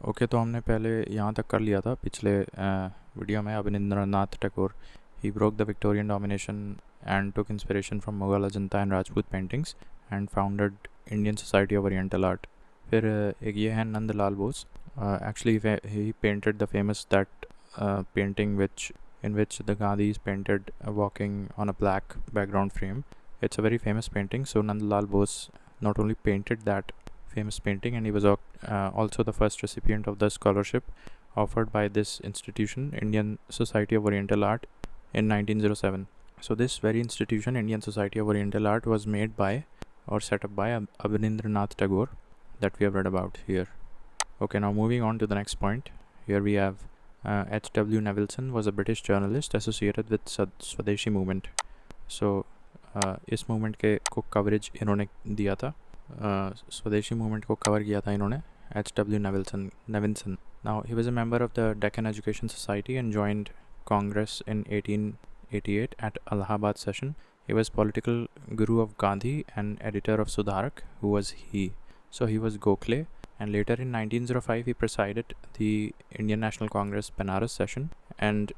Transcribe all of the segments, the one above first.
Okay, तो हमने पहले यहाँ तक कर लिया था पिछले वीडियो में. Abanindranath Tagore, he broke the Victorian domination and took inspiration from Mughal, Ajanta and Rajput paintings and founded Indian Society of Oriental Art. फिर एक ये है Nandlal Bose. Actually he painted the famous that painting in which the Gandhi is painted walking on a black background frame. It's a very famous painting. So Nandlal Bose not only painted that famous painting, and he was also the first recipient of the scholarship offered by this institution, Indian Society of Oriental Art, in 1907. So this very institution, Indian Society of Oriental Art, was made by or set up by Abanindranath Tagore, that we have read about here. Okay, now moving on to the next point. Here we have H.W. Nevilson was a British journalist associated with Swadeshi movement. So इस movement के को coverage इन्होंने दिया था. स्वदेशी movement को cover किया था इन्होंने. H.W. Nevinson. Now he was a member of the Deccan Education Society and joined Congress in 1888 at Allahabad session. He was political guru of Gandhi and editor of Sudharak. Who was he? So he was Gokhale, and later in 1905 he presided the Indian National Congress Benares session, and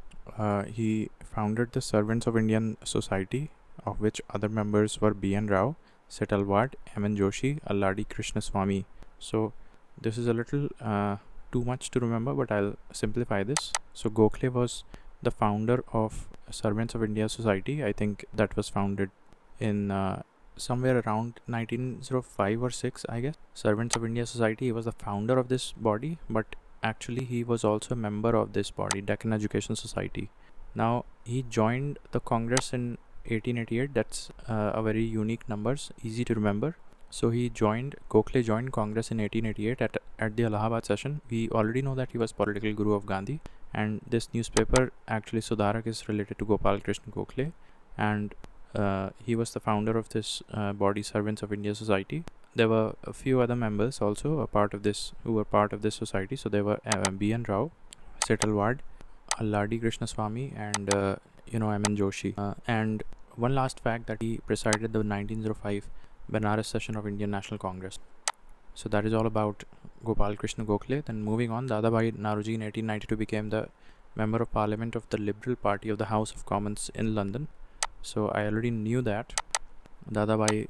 he founded the Servants of Indian Society, of which other members were B.N. Rao, Setalwad, M.N. Joshi, Alladi Krishnaswamy. So this is a little too much to remember, but I'll simplify this. So Gokhale was the founder of Servants of India Society. I think that was founded in somewhere around 1905 or 6, I guess. Servants of India Society, he was the founder of this body, but actually he was also a member of this body, Deccan Education Society. Now he joined the Congress in 1888. That's a very unique numbers, easy to remember. So Gokhale joined Congress in 1888 at the Allahabad session. We already know that he was political guru of Gandhi, and this newspaper, actually Sudharak, is related to Gopal Krishna Gokhale, and he was the founder of this body, Servants of India Society. There were a few other members also who were part of this society. So there were B.N. Rao, Setalwad, Alladi Krishnaswamy, and M.N. Joshi. And one last fact, that he presided the 1905 Benares session of Indian National Congress. So that is all about Gopal Krishna Gokhale. Then moving on, Dadabhai Naoroji in 1892 became the Member of Parliament of the Liberal Party of the House of Commons in London. So I already knew that Dadabhai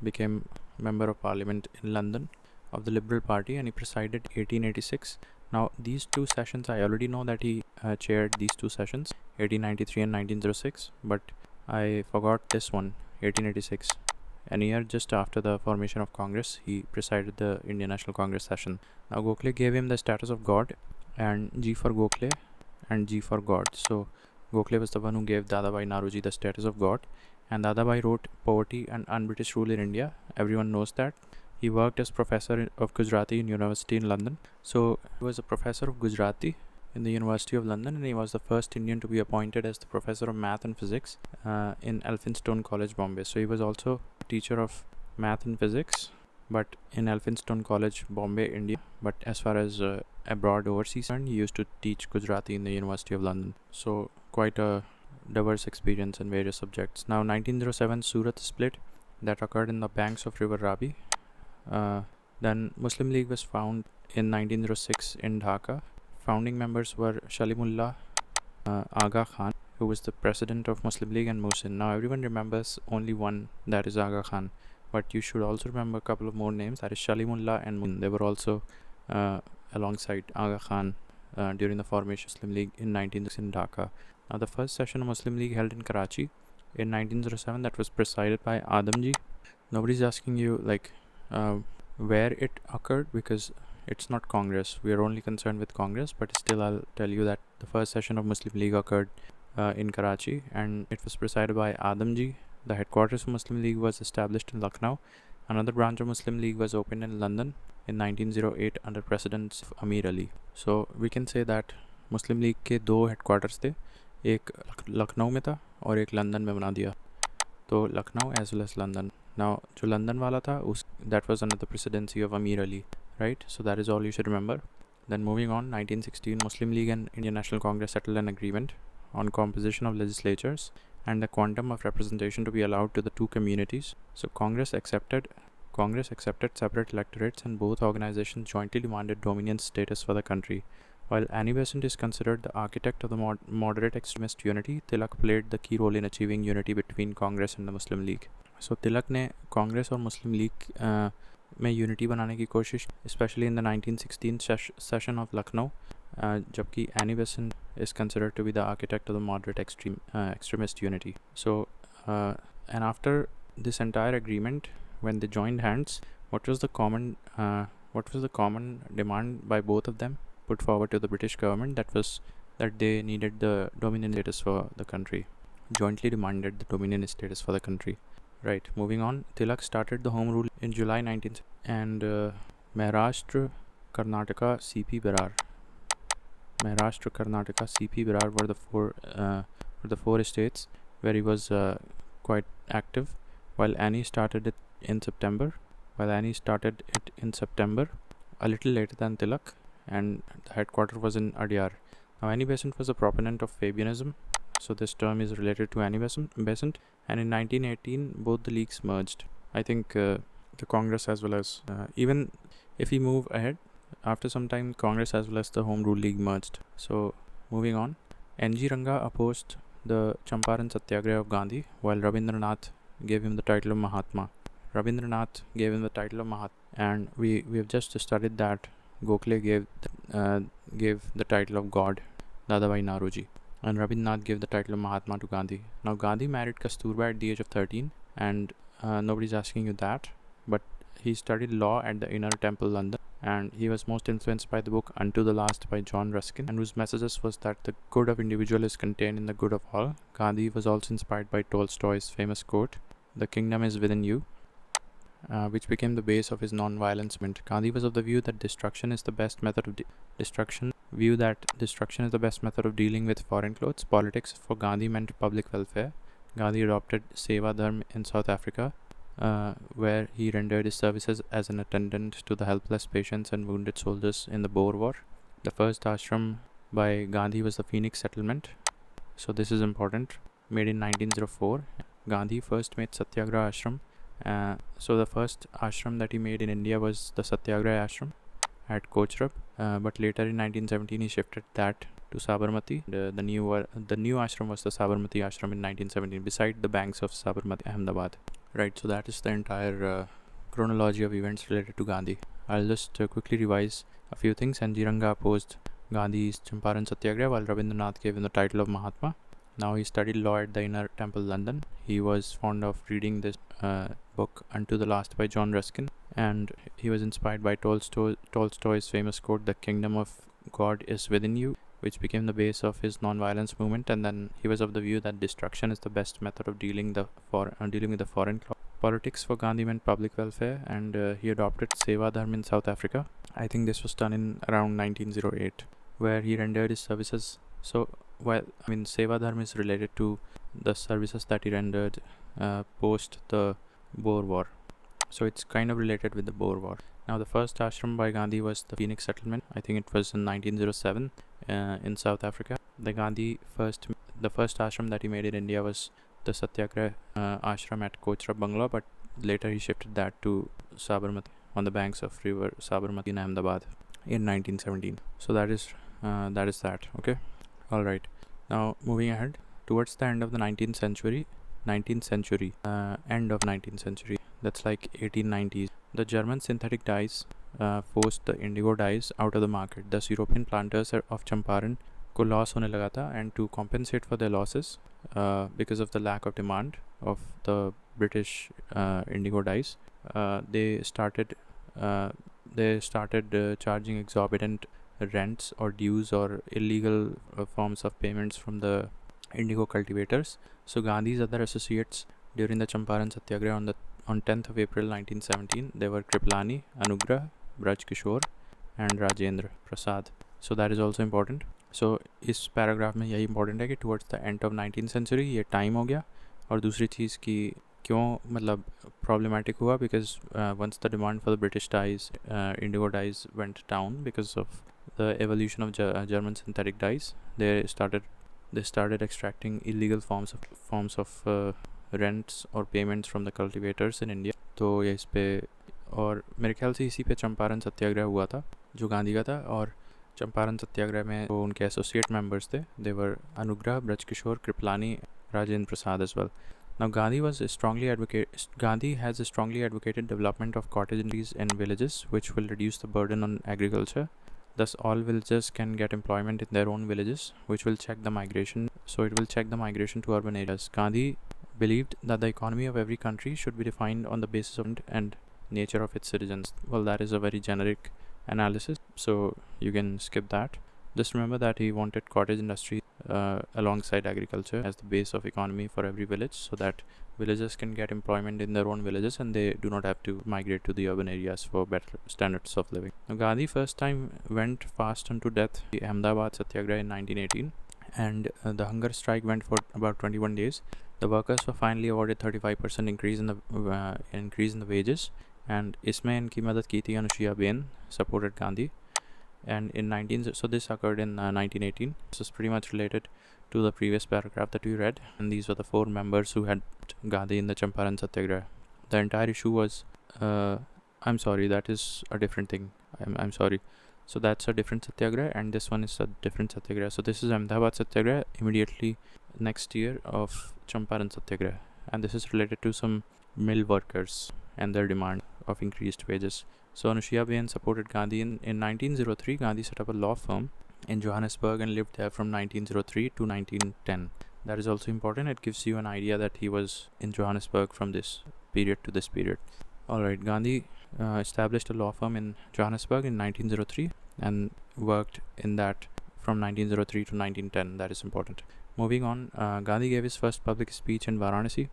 became Member of Parliament in London of the Liberal Party, and he presided 1886. Now these two sessions, I already know that he chaired these two sessions, 1893 and 1906, but I forgot this one, 1886. An year just after the formation of Congress, he presided the Indian National Congress session. Now Gokhale gave him the status of God, and G for Gokhale and G for God. So Gokhale was the one who gave Dadabhai Naoroji the status of God, and Dadabhai wrote Poverty and Un-British Rule in India. Everyone knows that. He worked as professor of Gujarati in University in London. So he was a professor of Gujarati in the University of London, and he was the first Indian to be appointed as the professor of math and physics in Elphinstone College, Bombay. So he was also a teacher of math and physics, but in Elphinstone College, Bombay, India. But as far as abroad, overseas, he used to teach Gujarati in the University of London. So quite a diverse experience in various subjects. Now 1907 Surat split that occurred in the banks of River Ravi. Then Muslim League was found in 1906 in Dhaka. Founding members were Shalimullah Aga Khan, who was the president of Muslim League, and Mohsin. Now everyone remembers only one, that is Aga Khan, but you should also remember a couple of more names, that is Shalimullah and Mohsin. They were also alongside Aga Khan during the formation of Muslim League in 1906 in Dhaka. Now the first session of Muslim League held in Karachi in 1907, that was presided by Adamji. Nobody's asking you where it occurred, because it's not Congress. We are only concerned with Congress, but still I'll tell you that the first session of Muslim League occurred in Karachi, and it was presided by Adamji. The headquarters of Muslim League was established in Lucknow. Another branch of Muslim League was opened in London in 1908 under presidents of Amir Ali. So we can say that Muslim League के दो headquarters थे, एक लखनऊ में था और एक London में बना दिया. तो Lucknow as well as London. Now जो लंदन वाला था, that was under the presidency of Amir Ali. Right, so that is all you should remember. Then moving on, 1916, Muslim League and Indian National Congress settled an agreement on composition of legislatures and the quantum of representation to be allowed to the two communities. So Congress accepted Congress accepted separate electorates and both organizations jointly demanded dominion status for the country. While Annie Besant is considered the architect of the moderate extremist unity, Tilak played the key role in achieving unity between Congress and the Muslim League. So Tilak ने कांग्रेस और मुस्लिम league में unity बनाने की कोशिश, specially in the 1916 session of Lucknow, जबकि Annie Besant is considered to be the architect of the moderate extremist unity. So and after this entire agreement, when they joined hands, what was the common demand by both of them put forward to the British government? That was that they needed the dominion status for the country, jointly demanded the dominion status for the country. Right, moving on, Tilak started the home rule in July 19th, and Maharashtra, Karnataka, CP Berar were the four states where he was quite active. While Annie started it in September, a little later than Tilak, and the headquarters was in Adyar. Now, Annie Besant was a proponent of Fabianism, so this term is related to Annie Besant. And in 1918, both the leagues merged. I think the Congress as well as even if we move ahead, after some time, Congress as well as the Home Rule League merged. So, moving on, N.G. Ranga opposed the Champaran Satyagraha of Gandhi, while Rabindranath gave him the title of Mahatma. And we have just studied that Gokhale gave the title of God, Dadabhai Naoroji, and Rabindranath gave the title of Mahatma to Gandhi. Now, Gandhi married Kasturba at the age of 13, and nobody's asking you that, but he studied law at the Inner Temple, London, and he was most influenced by the book Unto the Last by John Ruskin, and whose messages was that the good of individual is contained in the good of all. Gandhi was also inspired by Tolstoy's famous quote, "The kingdom is within you," which became the base of his non-violence movement. Gandhi was of the view that destruction is the best method of dealing with foreign clothes. Politics for Gandhi meant public welfare. Gandhi adopted Seva Dharma in South Africa, where he rendered his services as an attendant to the helpless patients and wounded soldiers in the Boer War. The first ashram by Gandhi was the Phoenix Settlement. So this is important. Made in 1904. Gandhi first made Satyagraha Ashram. So the first ashram that he made in India was the Satyagraha Ashram at Kochrab, but later in 1917 he shifted that to Sabarmati. The new ashram was the Sabarmati Ashram in 1917, beside the banks of Sabarmati, Ahmedabad. Right, so that is the entire chronology of events related to Gandhi. I'll just quickly revise a few things. N.G. Ranga opposed Gandhi's Champaran Satyagraha, while Rabindranath gave him the title of Mahatma. Now he studied law at the Inner Temple, London. He was fond of reading this book Unto the Last by John Ruskin, and he was inspired by Tolstoy's famous quote, "The kingdom of God is within you," which became the base of his non-violence movement. And then he was of the view that destruction is the best method of dealing with the foreign politics. For Gandhi meant public welfare, and he adopted Seva Dharma in South Africa. I think this was done in around 1908, where he rendered his services. So, Seva Dharma is related to the services that he rendered post the Boer War. So it's kind of related with the Boer War. Now, the first ashram by Gandhi was the Phoenix Settlement. I think it was in 1907 in South Africa. The first ashram that he made in India was the Satyagraha ashram at Kochrab Bungalow, but later he shifted that to Sabarmati on the banks of river Sabarmati in Ahmedabad in 1917. So that is that. Okay. All right. Now, moving ahead towards the end of the 19th century, that's like 1890s, the German synthetic dyes forced the indigo dyes out of the market. Thus, European planters of Champaran को loss होने लगा था, and to compensate for their losses because of the lack of demand of the British indigo dyes, they started charging exorbitant rents or dues or illegal forms of payments from the indigo cultivators. So Gandhi's other associates during the Champaran Satyagraha on 10th of April 1917, they were Kripalani, Anugrah, Braj Kishore and Rajendra Prasad. So that is also important. So इस paragraph में यही important है कि towards the end of 19th century ये time हो गया, और दूसरी चीज़ की क्यों मतलब problematic हुआ, because once the demand for the British dyes, indigo dyes went down because of the evolution of German synthetic dyes, they started extracting illegal forms of rents or payments from the cultivators in India. तो ये इस पे और मेरे ख्याल से इसी पे चंपारण सत्याग्रह हुआ था जो गांधी का था। और चंपारण सत्याग्रह में वो उनके एसोसिएट मेंबर्स थे, दे वर अनुग्रह, Brajkishore, Kripalani, Rajendra Prasad as well. Now Gandhi has strongly advocated development of cottages in villages, which will reduce the burden on agriculture. Thus, all villagers can get employment in their own villages, which will check the migration. So it will check the migration to urban areas. Gandhi believed that the economy of every country should be defined on the basis of and nature of its citizens. Well, that is a very generic analysis, so you can skip that. Just remember that he wanted cottage industry alongside agriculture as the base of economy for every village, so that villagers can get employment in their own villages and they do not have to migrate to the urban areas for better standards of living. Now, Gandhi first time went fast unto death the Ahmedabad Satyagraha in 1918, and the hunger strike went for about 21 days. The workers were finally awarded 35% increase in the wages, and इसमें इनकी मदद की थी अनुशिया Ben, supported Gandhi. And this occurred in 1918. This is pretty much related to the previous paragraph that we read, and these were the 4 members who had Gandhi in the Champaran Satyagraha. The entire issue was I'm sorry, that is a different thing. I'm sorry. So that's a different Satyagraha, and this one is a different Satyagraha. So this is Ahmedabad Satyagraha immediately next year of Champaran Satyagraha, and this is related to some mill workers and their demand of increased wages. So Anushya Bain supported Gandhi. In 1903, Gandhi set up a law firm in Johannesburg and lived there from 1903 to 1910. That is also important. It gives you an idea that he was in Johannesburg from this period to this period. Alright, Gandhi established a law firm in Johannesburg in 1903 and worked in that from 1903 to 1910. That is important. Moving on, Gandhi gave his first public speech in Varanasi,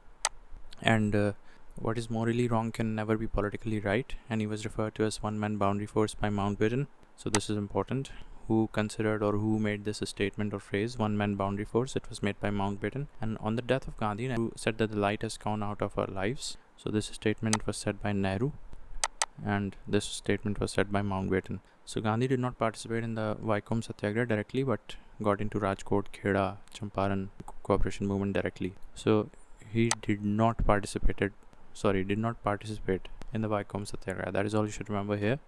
and what is morally wrong can never be politically right, and he was referred to as one-man boundary force by Mountbatten. So this is important. Who considered or who made this a statement or phrase, one-man boundary force? It was made by Mountbatten. And on the death of Gandhi, Nehru said that the light has gone out of our lives. So this statement was said by Nehru, and this statement was said by Mountbatten. So Gandhi did not participate in the Vaikom Satyagraha directly, but got into Rajkot, Kheda, Champaran cooperation movement directly. So he did not participate in the Vaikom Satyagraha. That is all you should remember here.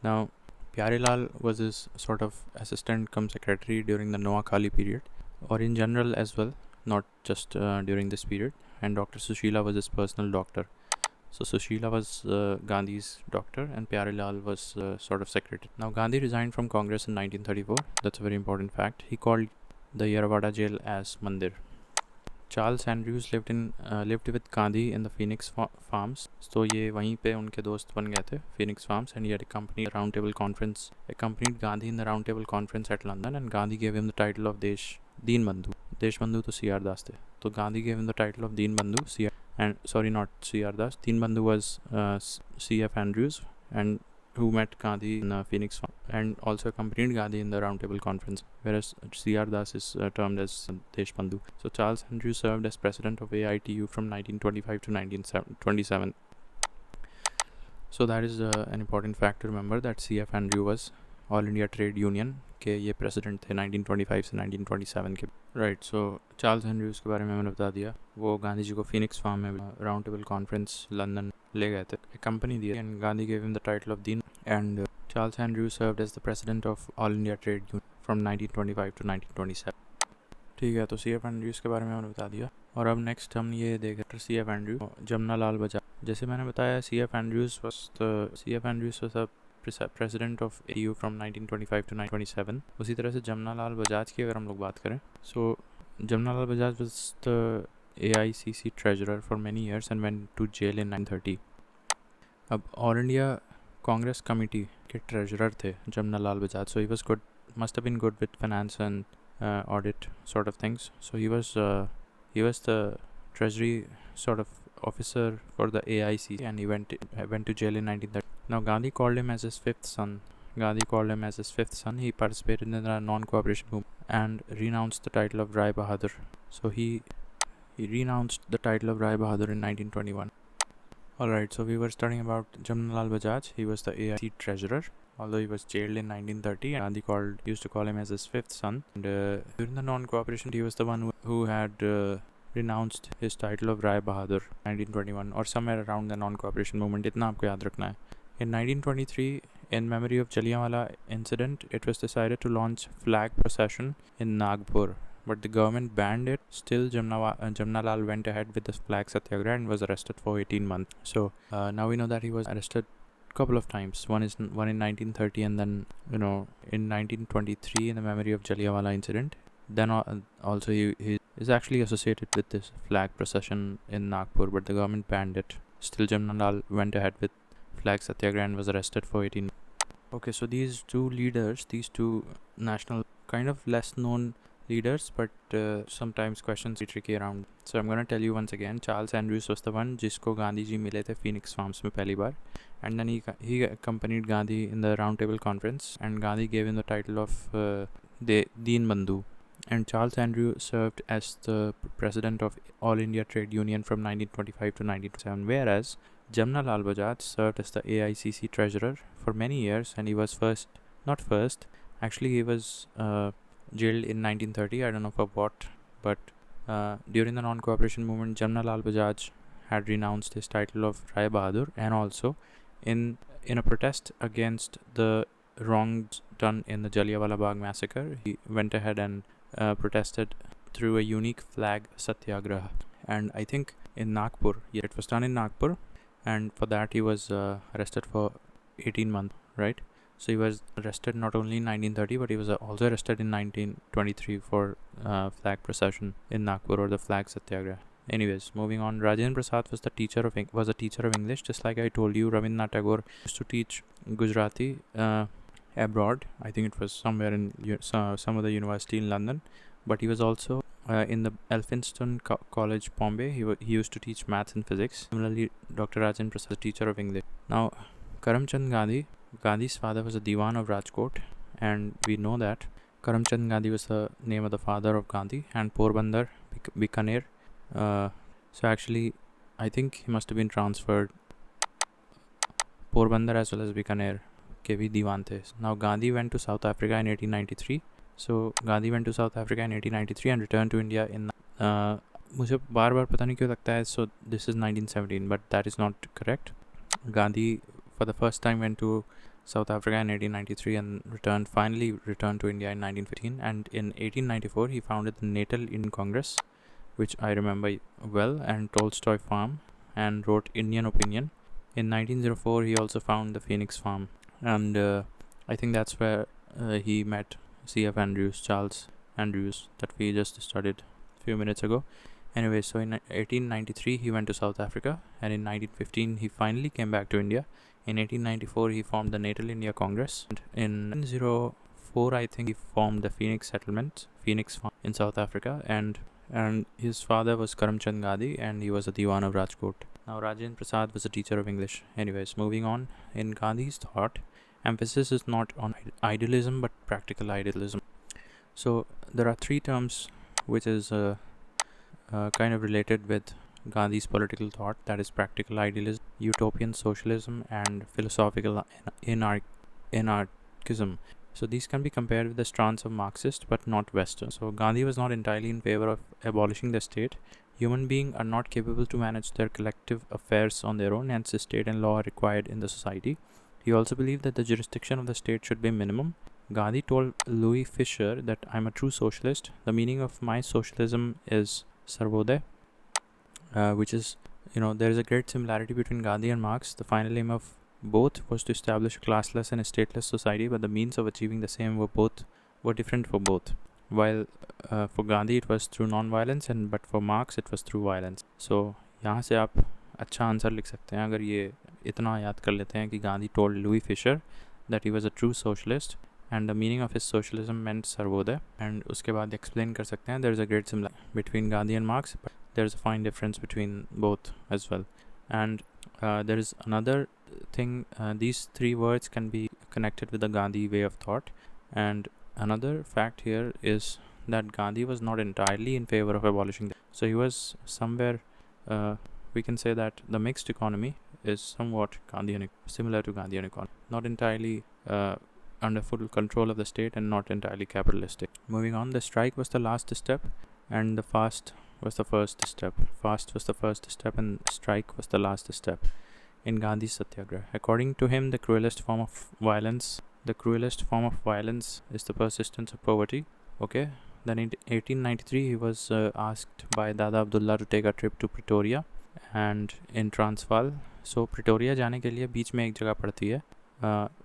Now, Pyarelal was his sort of assistant cum secretary during the Noakhali period, or in general as well, not just during this period. And Dr. Sushila was his personal doctor. So Sushila was Gandhi's doctor, and Pyarelal was sort of secretary. Now, Gandhi resigned from Congress in 1934. That's a very important fact. He called the Yerwada jail as Mandir. Charles Andrews lived with Gandhi in the Phoenix Farms. So ये वहीं पे उनके दोस्त बन गए थे, Phoenix Farms, and he had accompanied Gandhi in the round table conference at London, and Gandhi gave him the title of Deen Bandhu. Desh Bandhu to C.R. Das the. So Gandhi gave him the title of Deen Bandhu. Not C.R. Das. Deen Bandhu was C.F. Andrews, and who met Gandhi in Phoenix Farm and also accompanied Gandhi in the Roundtable Conference, whereas C.R. Das is termed as Deshbandhu. So Charles Andrews served as president of AITU from 1925 to 1927. So that is an important fact to remember, that C.F. Andrew was All India Trade Union के ये president थे 1925 से 1927 के. Right, सो Charles Andrews के बारे में मैंने बता दिया. वो गांधी जी को फिनिक्स फार्म में राउंड टेबल कॉन्फ्रेंस लंदन ले गए थे, एक company the, and Gandhi gave him the title of Dean, and Charles Andrews served as the president of All India Trade Union from 1925 to 1927. ठीक है, तो C.F. एंड्रूज के बारे में मैंने बता दिया. और अब नेक्स्ट हम ये देख रहे सी एफ एंड्रूज, जमुना लाल बजाज. जैसे मैंने बताया, C.F. Andrews was the president of AU from 1925 to 1927. उसी तरह से जमुना लाल बजाज की अगर हम लोग बात करें, सो जमुना लाल Bajaj was the AICC treasurer for many years and went to jail in 1930. अब ऑल इंडिया कांग्रेस कमेटी के ट्रेजरर थे जमुना लाल Bajaj. So he was good, must have been good with finance and audit sort of things. So he was the treasury sort of officer for the AICC, and he went to jail in 1930. Now Gandhi called him as his fifth son. He participated in the non-cooperation movement and renounced the title of Rai Bahadur. So he renounced the title of Rai Bahadur in 1921. Alright, so we were studying about Jamna Lal Bajaj. He was the AIC treasurer, although he was jailed in 1930, and Gandhi used to call him as his fifth son. And during the non-cooperation, he was the one who had renounced his title of Rai Bahadur 1921, or somewhere around the non-cooperation movement. इतना आपको याद रखना है. In 1923, in memory of Jallianwala incident, it was decided to launch flag procession in Nagpur, but the government banned it. Still, Jamnalal went ahead with the flag satyagraha and was arrested for 18 months. So now we know that he was arrested couple of times. One in 1930, and then in 1923 in the memory of Jallianwala incident. Then also he is actually associated with this flag procession in Nagpur, but the government banned it. Still, Jamnalal went ahead with flag satyagraha and was arrested for 18. Okay, so these two leaders, these two national kind of less known leaders, but sometimes questions are tricky around. So I'm gonna tell you once again. Charles Andrews was the one जिसको गांधी जी मिले थे Phoenix Farms में पहली बार, and then he accompanied Gandhi in the roundtable conference, and Gandhi gave him the title of Deen Bandhu. And Charles Andrews served as the president of All India Trade Union from 1925 to 1927, whereas Jamna Lal Bajaj served as the AICC treasurer for many years, and he was he was jailed in 1930. I don't know for what, but during the non-cooperation movement, Jamna Lal Bajaj had renounced his title of Rai Bahadur, and also in a protest against the wrongs done in the Jallianwala Bagh massacre, he went ahead and protested through a unique flag satyagraha. And I think in Nagpur, it was done in Nagpur, and for that he was arrested for 18 months, right? So he was arrested not only in 1930, but he was also arrested in 1923 for flag procession in Nagpur, or the flag satyagraha. Anyways, moving on. Rajendra Prasad was a teacher of English. Just like I told you, Rabindranath Tagore used to teach Gujarati abroad. I think it was somewhere in some other university in London, but he was also in the Elphinstone College, Bombay. He used to teach maths and physics. Similarly, Dr. Rajendra Prasad, teacher of English. Now, Karamchand Gandhi. Gandhi's father was a Diwan of Rajkot, and we know that Karamchand Gandhi was the name of the father of Gandhi, and Porbandar, Bikaner. So actually, I think he must have been transferred. Porbandar as well as Bikaner के भी दीवान थे. Now Gandhi went to South Africa in 1893. So Gandhi went to South Africa in 1893 and returned to India in मुझे बार बार पता नहीं क्यों लगता है. So this is 1917, but that is not correct. Gandhi for the first time went to South Africa in 1893 and finally returned to India in 1915, and in 1894 he founded the Natal Indian Congress, which I remember well, and Tolstoy Farm, and wrote Indian Opinion. In 1904 he also founded the Phoenix Farm, and I think that's where he met C.F. Andrews, Charles Andrews, that we just studied a few minutes ago. Anyway, so in 1893 he went to South Africa, and in 1915 he finally came back to India. In 1894 he formed the Natal India Congress, and in 1904 I think he formed the Phoenix Farm in South Africa, and his father was Karamchand Gandhi, and he was a Diwan of Rajkot. Now Rajendra Prasad was a teacher of English. Anyways, moving on. In Gandhi's thought, emphasis is not on idealism but practical idealism. So there are three terms which is kind of related with Gandhi's political thought, that is practical idealism, utopian socialism, and philosophical anarchism. So these can be compared with the strands of Marxist but not Western. So Gandhi was not entirely in favor of abolishing the state. Human beings are not capable to manage their collective affairs on their own, hence the state and law are required in the society. He also believed that the jurisdiction of the state should be minimum. Gandhi told Louis Fisher that I'm a true socialist. The meaning of my socialism is Sarvodaya, which is, there is a great similarity between Gandhi and Marx. The final aim of both was to establish a classless and a stateless society, but the means of achieving the same were different for both. While for Gandhi it was through non-violence, but for Marx it was through violence. So यहाँ से आप अच्छा answer लिख सकते हैं अगर ये इतना याद कर लेते हैं कि Gandhi told Louis Fisher that he was a true socialist and the meaning of his socialism meant Sarvodaya, and उसके बाद explain कर सकते हैं there is a great similarity between Gandhi and Marx, but there is a fine difference between both as well. And there is another thing, these three words can be connected with the Gandhi way of thought. And another fact here is that Gandhi was not entirely in favor of abolishing them. So he was somewhere, we can say that the mixed economy is somewhat similar to Gandhian economy, not entirely under full control of the state and not entirely capitalistic. Moving on, the strike was the last step and the fast was the first step. Fast was the first step and strike was the last step. in Gandhi's Satyagraha. According to him, the cruelest form of violence is the persistence of poverty. Okay. Then in 1893, he was asked by Dada Abdullah to take a trip to Pretoria and in Transvaal. So Pretoria जाने के लिए बीच में एक जगह पड़ती है,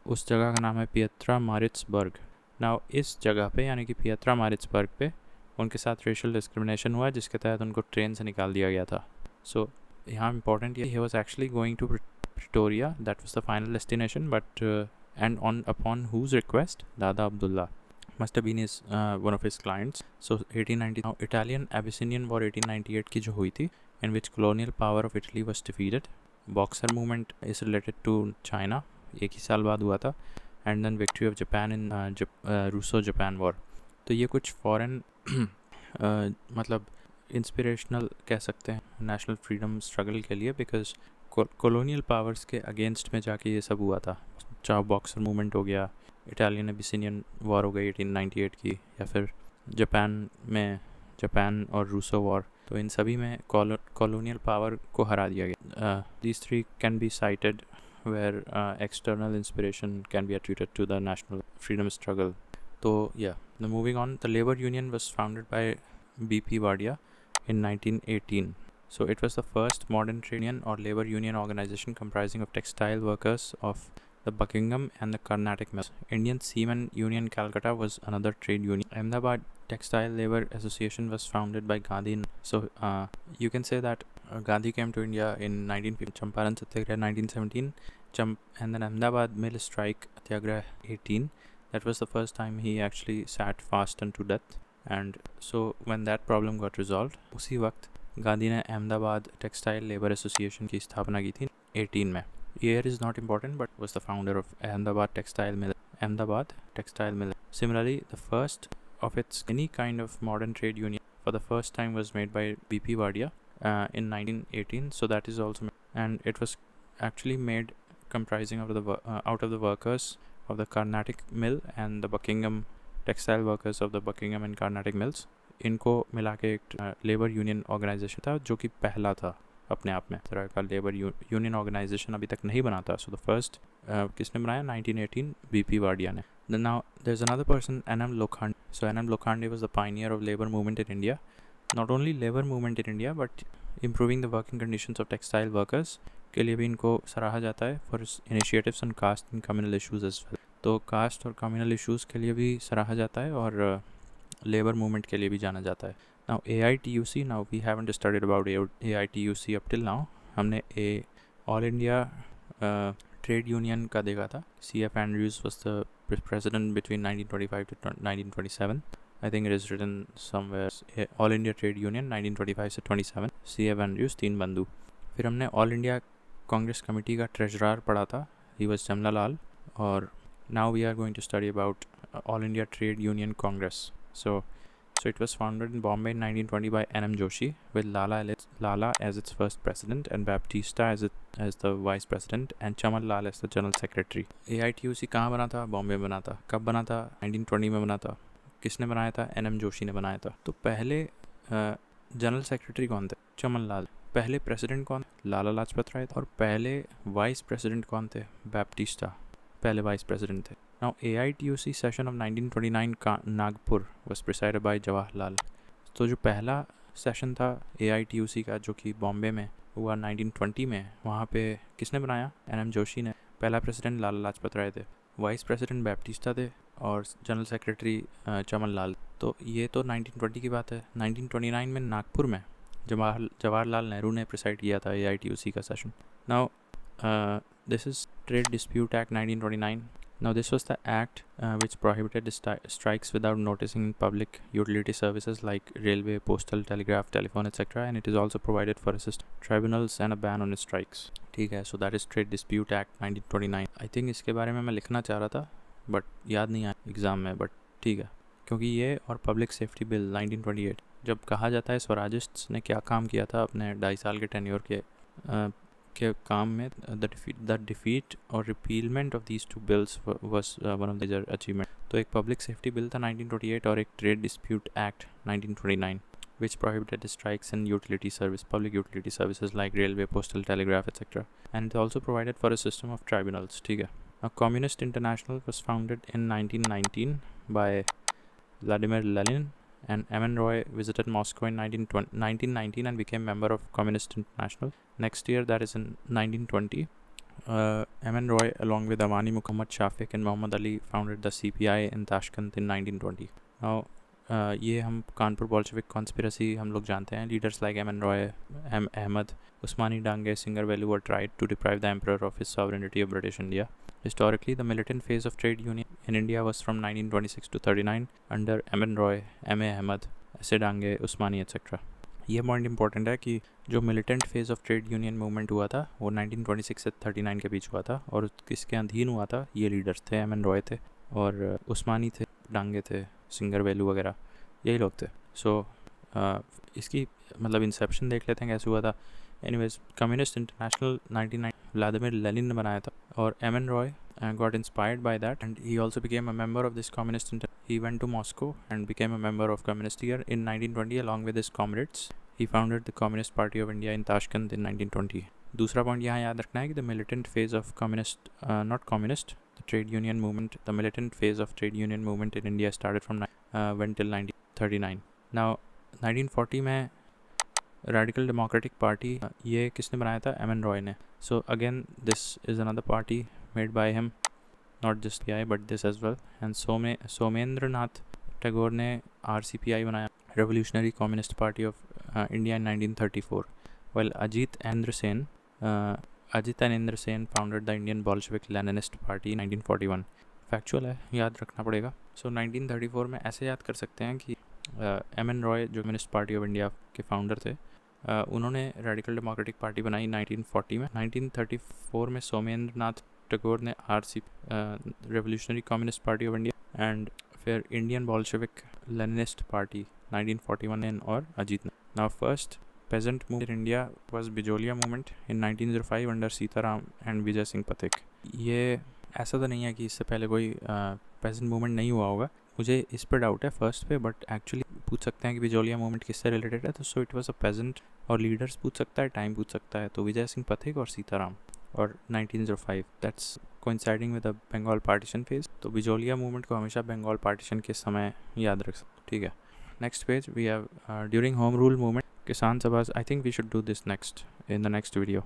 उस जगह का नाम है पियत्रा मारिट्सबर्ग. नाउ इस जगह पे यानी कि पियत्रा मारिट्सबर्ग पे उनके साथ रेशियल डिस्क्रिमिनेशन हुआ, जिसके तहत उनको ट्रेन से निकाल दिया गया था. सो यहाँ इंपॉर्टेंट ये, he was actually going to Pretoria, that was the final destination, but and upon whose request? Dada Abdullah must have been his one of his clients. So 1890, now Italian Abyssinian War 1898 की जो हुई थी, in which colonial power of Italy was defeated. Boxer movement is related to China, एक ही साल बाद हुआ था, and then victory of Japan in Russo-Japan War. तो ये कुछ फॉरेन मतलब इंस्पिरेशनल कह सकते हैं नेशनल फ्रीडम स्ट्रगल के लिए, बिकॉज कॉलोनियल पावर्स के अगेंस्ट में जाके ये सब हुआ था. चाहे बॉक्सर मूवमेंट हो गया, इटालियन एबिसिनियन वॉर हो गई 1898 की, या फिर जापान और रूसो वॉर, तो इन सभी में कॉलोनियल पावर को हरा दिया गया. These three can be cited where external inspiration can be attributed to the national freedom struggle. So yeah, moving on, the labor union was founded by B.P. Wadia in 1918. So it was the first modern trade union or labor union organization comprising of textile workers of the Buckingham and the Carnatic mills. Indian Seamen Union Calcutta was another trade union. Ahmedabad Textile Labor Association was founded by Gandhi. So you can say that Gandhi came to India in 1950, Champaran Satyagraha 1917, and then Ahmedabad Mill Strike Satyagraha 18. That was the first time he actually sat fast unto death. And so when that problem got resolved, उसी वक्त गांधी ने Ahmedabad textile labour association की स्थापना की थी 18 में. Year is not important, but was the founder of Ahmedabad Textile Mill. Similarly, the first of its any kind of modern trade union for the first time was made by B.P. Wadia in 1918. So that is also, and it was actually made comprising of out of the workers of the Carnatic Mill and the Buckingham textile workers of the Buckingham and Carnatic Mills. इनको मिला के एक labour union organisation था, जो कि पहला था अपने आप में तरह का लेबर यूनियन ऑर्गेनाइजेशन अभी तक नहीं बना था. सो द फर्स्ट किसने बनाया? 1918 B.P. वाडिया ने. Now there is another person, N.M. Lokhande. So N.M. Lokhande was the pioneer of labour movement in India. Not only labour movement in India but improving the working conditions of textile workers के लिए भी इनको सराहा जाता है for initiatives on caste and communal issues as well. तो caste और communal issues के लिए भी सराहा जाता है और लेबर मूवमेंट के लिए भी जाना जाता है. Now AITUC, now we haven't studied about AITUC up till now. हमने ऑल इंडिया ट्रेड यूनियन का देखा था. C.F. Andrews was the president between 1925 to 1927. I think it is written somewhere. All India trade union 1925 से 27. C.F. Andrews, तीन बंधु. फिर हमने all India Congress committee का ट्रेजरर पढ़ा था. He was Jamnalal. और now we are going to study about All India Trade Union Congress. So it was founded in Bombay in 1920 by N.M. Joshi, with Lala as its first president and Baptista as the vice president and Chaman Lal as the general secretary. AITUC कहाँ बना था? बॉम्बे बना था. कब बना था? 1920 में बना था. किसने बनाया था? N.M. जोशी ने बनाया था. तो पहले जनरल सेक्रेटरी कौन थे? चमन लाल. पहले प्रेसिडेंट कौन? लाला लाजपत राय. और पहले वाइस प्रेसिडेंट कौन थे? बैप्टिस्टा पहले वाइस प्रेसिडेंट थे. Now AITUC session of 1929 का Nagpur was presided by Jawaharlal. तो जो पहला सेशन था AITUC का, जो कि बॉम्बे में हुआ 1920 में, वहाँ पे किसने बनाया? N.M. जोशी ने. पहला प्रेसिडेंट लाला लाजपत राय थे, वाइस प्रेसिडेंट बैप्टिस्टा थे और जनरल सेक्रेटरी चमन लाल. तो ये तो 1920 की बात है. 1929 में नागपुर में जवाहरलाल नेहरू ने प्रिसाइड किया था AITUC का session. Now this is Trade Dispute Act 1929. Now this was the act which prohibited strikes without noticing public utility services like railway, postal, telegraph, telephone, etc. And it is also provided for assist tribunals and a ban on strikes. ठीक है, so that is Trade Dispute Act 1929. I think इसके बारे में मैं लिखना चाह रहा था बट याद नहीं आया एग्ज़ाम में, बट ठीक है, क्योंकि ये और पब्लिक सेफ्टी बिल 1928. जब कहा जाता है स्वराजिस्ट्स ने क्या काम किया था अपने 2.5 साल के टेन्योर के काम में, द डिफीट और repealment of these two bills was one of the achievement. तो एक पब्लिक सेफ्टी बिल था 1928 और एक trade dispute act 1929. which prohibited strikes in public utility services like railway, postal, telegraph, etc. And it also provided for a system of tribunals. ठीक है. Now, Communist International was founded in 1919 by Vladimir Lenin, and M.N. Roy visited Moscow in 1919 and became member of Communist International. Next year, that is in 1920, M.N. Roy, along with Awani Muhammad Shafiq and Muhammad Ali, founded the CPI in Tashkent in 1920. Now, ये हम Kanpur Bolshevik conspiracy हम लोग जानते हैं. Leaders like M N Roy, M Ahmad, Usmani Dange, Singaravelu were tried to deprive the emperor of his sovereignty of British India. Historically, the militant phase of trade union in India was from 1926 to 39 under M N Roy, M A Ahmed, S A Dange, Usmani etc. ये point important है कि जो militant phase of trade union movement हुआ था वो 1926 से 39 के बीच हुआ था, और किसके अधीन हुआ था? ये लीडर्स थे, एम एन रॉय थे और उस्मानी थे, डांगे थे, सिंगर वैल्यू वगैरह, यही लोग थे. सो इसकी मतलब इंसेप्शन देख लेते हैं कैसे हुआ था. Anyways, communist international 1990 Vladimir Lenin ने बनाया था, और M N Roy got inspired by that, and he also became a member of this he went to Moscow and became a member of communist here in 1920 along with his comrades. He founded the Communist Party of India in Tashkent in 1920. दूसरा point यहाँ याद रखना है कि the militant phase of the trade union movement, the militant phase of trade union movement in India started from went till 1939. Now 1940 में Radical Democratic Party ये किसने बनाया था? एम एन रॉय ने. So again, this is another party made by him, not just PI but this as well. And Somendranath Tagore ने RCPI बनाया, Revolutionary Communist Party of India in 1934, while Ajit and Indra Sen founded the Indian Bolshevik Leninist Party in 1941. Factual है, याद रखना पड़ेगा. सो 1934 में ऐसे याद कर सकते हैं कि एम एन रॉय जो कम्युनिस्ट पार्टी ऑफ इंडिया के फाउंडर थे, उन्होंने रेडिकल डेमोक्रेटिक पार्टी बनाई 1940 में. 1934 में सोमेंद्रनाथ टैगोर ने revolutionary communist party of India, and फिर इंडियन बॉल्शेविक लेनिनिस्ट पार्टी 1941 और अजीत ने. Now first peasant movement in India was Bijolia movement in 1905 under Sitaram and Vijay Singh Pathik. ये ऐसा तो नहीं है कि इससे पहले कोई peasant movement नहीं हुआ होगा, मुझे इस पर डाउट है फर्स्ट पे, बट एक्चुअली पूछ सकते हैं कि बिजोलिया मूवमेंट किससे रिलेटेड है, तो so it was a peasant, और लीडर्स पूछ सकता है, टाइम पूछ सकता है, तो विजय सिंह पथिक और सीताराम, और 1905 that's coinciding with the Bengal partition phase. तो बिजोलिया मूवमेंट को हमेशा बंगाल पार्टीशन के समय याद रख सकते. ठीक है, next page we have during home rule movement Kisan Sabha. I think we should do this next in the next video.